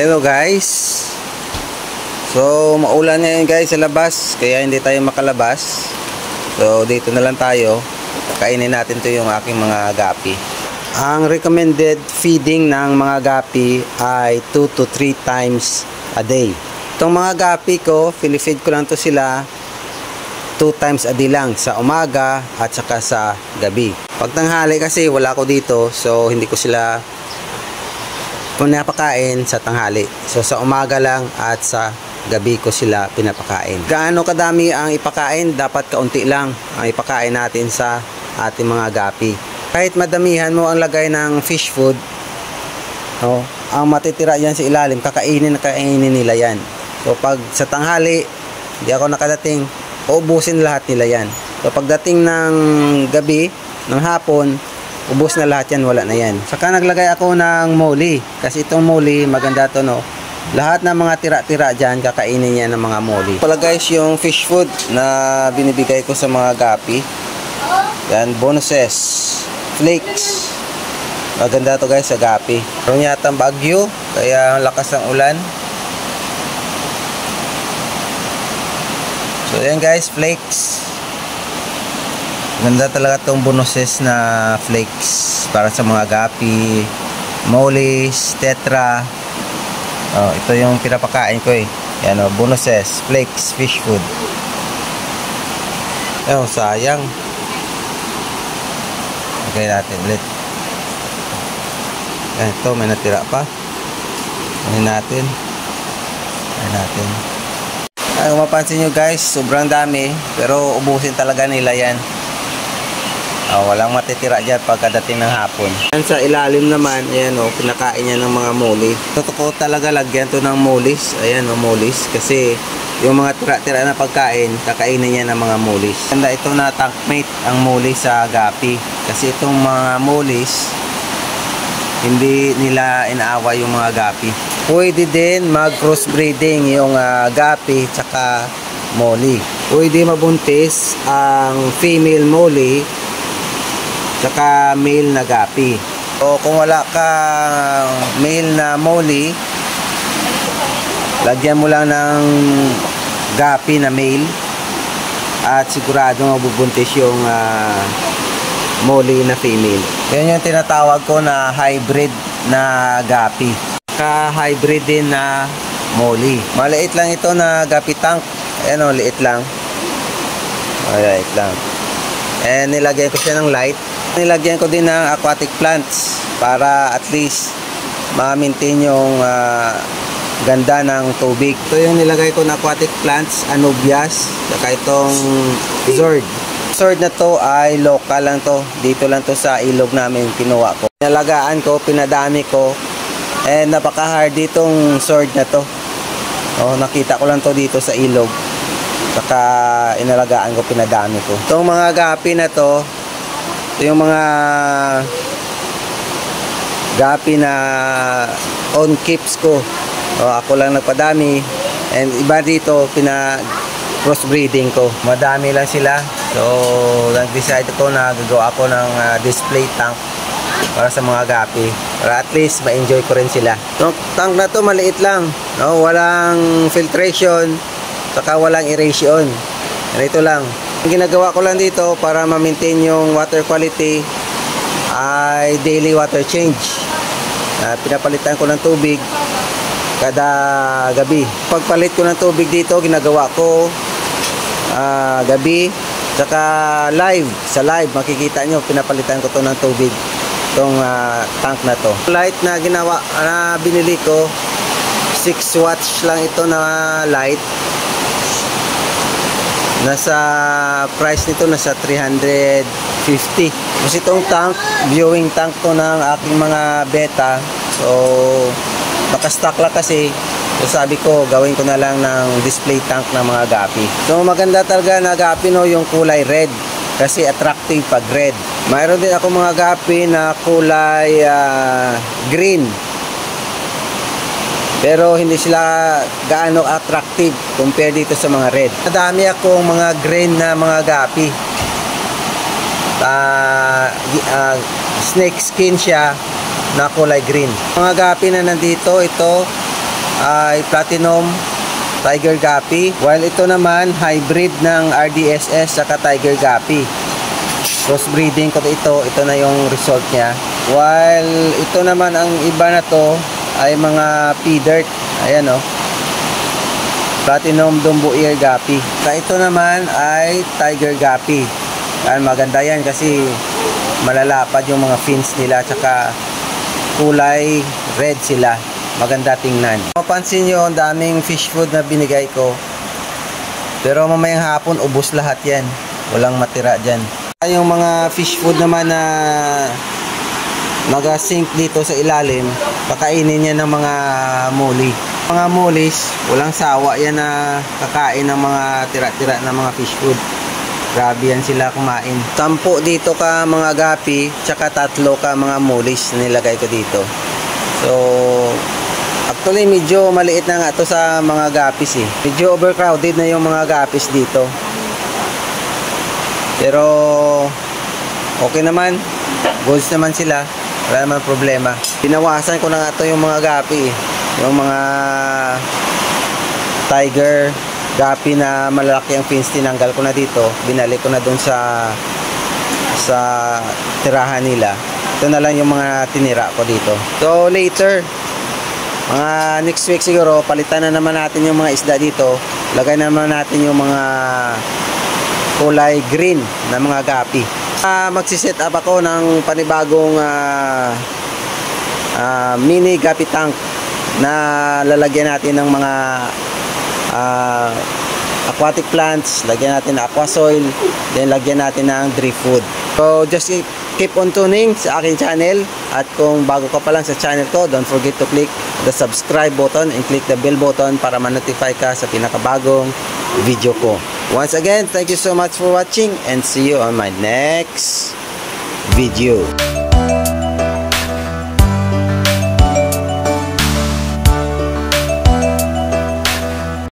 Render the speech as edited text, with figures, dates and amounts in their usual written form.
Hello guys. So maulan ngayon guys sa labas, kaya hindi tayo makalabas. So dito na lang tayo. Kainin natin to yung aking mga gapi. Ang recommended feeding ng mga gapi ay 2 to 3 times a day. Itong mga gapi ko, feed ko lang to sila 2 times a day lang, sa umaga at saka sa gabi. Pag tanghali kasi wala ko dito, so hindi ko sila pinapakain sa tanghali. So sa umaga lang at sa gabi ko sila pinapakain. Gaano kadami ang ipakain? Dapat kaunti lang ang ipakain natin sa ating mga gapi. Kahit madamihan mo ang lagay ng fish food, no, ang matitira yan sa ilalim, kakainin nila yan. So pag sa tanghali hindi ako nakadating, uubusin lahat nila yan. So pagdating ng gabi, ng hapon, ubos na lahat yan, wala na yan. Saka naglagay ako ng moli, kasi itong moli maganda to, no. Lahat ng mga tira-tira dyan, kakainin niya ng mga moli. Pala guys, yung fish food na binibigay ko sa mga gapi, yan, bonuses, flakes. Maganda to guys sa gapi. Meron yata bagyo, kaya lakas ng ulan. So yan guys, flakes. Ganda talaga tong bonuses na flakes para sa mga gapi, molis, tetra. Oh, ito yung pinapakain ko eh. Yan, oh, bonuses, flakes, fish food. Oh, sayang. Okay natin ulit. Yan, ito may natira pa. Ayan natin. Ay, kung mapansin nyo guys, sobrang dami, pero ubusin talaga nila yan. Walang matitira dyan pagkadating ng hapon. Yan sa ilalim naman, ayan o, pinakain niya ng mga moli. Totoo talaga lagyan to ng molis. Ayan o, molis. Kasi yung mga tira-tira na pagkain, kakainin niya ng mga molis. Ganda ito na tankmate ang molis sa gapi. Kasi itong mga molis, hindi nila inaawa yung mga gapi. Pwede din mag-crossbreeding yung gapi tsaka moli. Pwede mabuntis ang female moli tsaka male na gapi. O kung wala kang male na moli, lagyan mo lang ng gapi na male at sigurado mabubuntis yung moli na female. Yan yung tinatawag ko na hybrid na gapi. Ka-hybrid din na moli. Maliit lang ito na gapi tank. Ayan o, liit lang. Liit lang. And nilagyan ko siya ng light. Nilagyan ko din ng aquatic plants para at least ma-maintain yung ganda ng tubig. Ito yung nilagay ko na aquatic plants, anubias, saka itong Zord. Zord na to ay local lang to. Dito lang to sa ilog namin kinuha ko. Nalagaan ko, pinadami ko, and napaka-hard ditong Zord na to. Nakita ko lang to dito sa ilog. Saka inalagaan ko, pinadami ko. Itong mga gapi na to, ito yung mga gapi na on keeps ko. Ako lang nagpadami, and iba dito crossbreeding ko. Madami lang sila. So nag-decide ko na gagawa ako ng display tank para sa mga gapi, para at least ma-enjoy ko rin sila. Yung tank na to maliit lang, no? Walang filtration, saka walang aeration. Ito lang. Ang ginagawa ko lang dito para ma-maintain yung water quality ay daily water change. Pinapalitan ko ng tubig kada gabi. Pagpalit ko ng tubig dito, ginagawa ko gabi. Saka sa live makikita nyo, pinapalitan ko to ng tubig, itong tank na to. Light na binili ko, 6 watts lang ito na light. Nasa price nito nasa 350. Kasi itong tank, viewing tank to ng aking mga beta. So naka-stock lang kasi. So sabi ko, gawin ko na lang ng display tank ng mga gapi. So maganda talaga na gapi, no, yung kulay red. Kasi attractive pag red. Mayroon din ako mga gapi na kulay green. Pero hindi sila gaano attractive compare dito sa mga red. Madami akong mga green na mga gapi. Snake skin siya na kulay green. Mga gapi na nandito, ito ay Platinum Tiger Guppy, while ito naman hybrid ng RDSS saka Tiger Guppy. Crossbreeding ko ito na yung result niya. While ito naman ang iba na to ay mga P-Dirt. Ayan o. Platinum Dumbo Ear Guppy. Ito naman ay Tiger Guppy. Yan, maganda yan kasi malalapad yung mga fins nila, tsaka kulay red sila. Maganda tingnan. Mapansin nyo, ang daming fish food na binigay ko. Pero mamayang hapon, ubos lahat yan. Walang matira dyan. Yung mga fish food naman na nag-sink dito sa ilalim, pakainin yan ng mga muli. Mga mulis, walang sawa yan na kakain ng mga tira-tira ng mga fish food. Grabe yan sila kumain. 10 dito ka mga guppy, tsaka 3 ka mga mulis na nilagay ko dito. So, actually medyo maliit na nga to sa mga guppies eh. Medyo overcrowded na yung mga guppies dito. Pero, okay naman. Goods naman sila. Wala naman problema. Pinawasan ko na nga to yung mga guppy eh. Yung mga Tiger Guppy na malalaki ang fins, tinanggal ko na dito, binalik ko na dun sa tirahan nila. Ito na lang yung mga tinira ko dito. So later, mga next week siguro, palitan na naman natin yung mga isda dito. Lagay naman natin yung mga kulay green na mga guppy. Magsiset up ako ng panibagong mini guppy tank na lalagyan natin ng mga aquatic plants, lagyan natin ng aqua soil, then lagyan natin ng drift food. So just keep on tuning sa aking channel, at kung bago ka pa lang sa channel ko, don't forget to click the subscribe button and click the bell button para ma-notify ka sa pinakabagong video ko. Once again, thank you so much for watching and see you on my next video.